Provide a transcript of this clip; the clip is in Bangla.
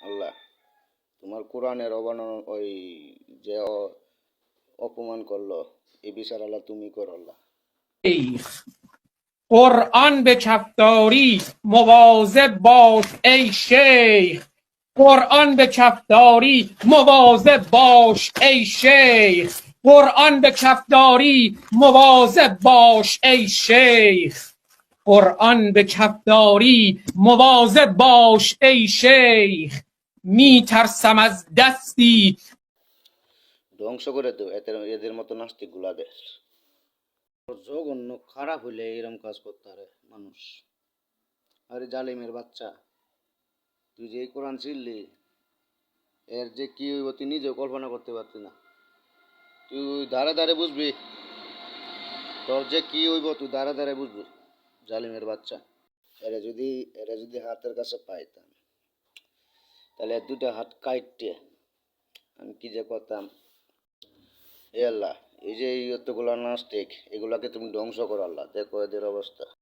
আল্লাহ তোমার কোরআনের অবমাননা ওই যে অপমান করলো এই বিচার আল্লাহ তুমি করো আল্লাহ। قرآن به کفداری مواظب باش ای شیخ. قرآن به کفداری مواظب باش ای شیخ. قرآن به کفداری مواظب باش ای شیخ. قرآن به کفداری مواظب باش ای شیخ. می ترسم از دستی ধ্বংস করে দেও এদের মতো নাস্তিক গুলাদের। জঘন্য খারাপ হইলে এরকম কাজ করতে পারে মানুষ। আরে জালিমের বাচ্চা, তুই যে এই কোরআন ছিললি এর যে কি হইব তুই নিজেও কল্পনা করতে পারতি না। তুই ধারে ধারে বুঝবি তোর যে কি হইব, তুই ধারে ধারে বুঝবি। জালিমের বাচ্চা, এরা যদি হাতের কাছে পাইতাম তাহলে দুটা হাত কাইটে আমি কি যে করতাম। এ আল্লাহ, এই যে এই এতগুলা নাস্তিক এগুলাকে তুমি ধ্বংস করো আল্লাহ, দেখো এদের অবস্থা।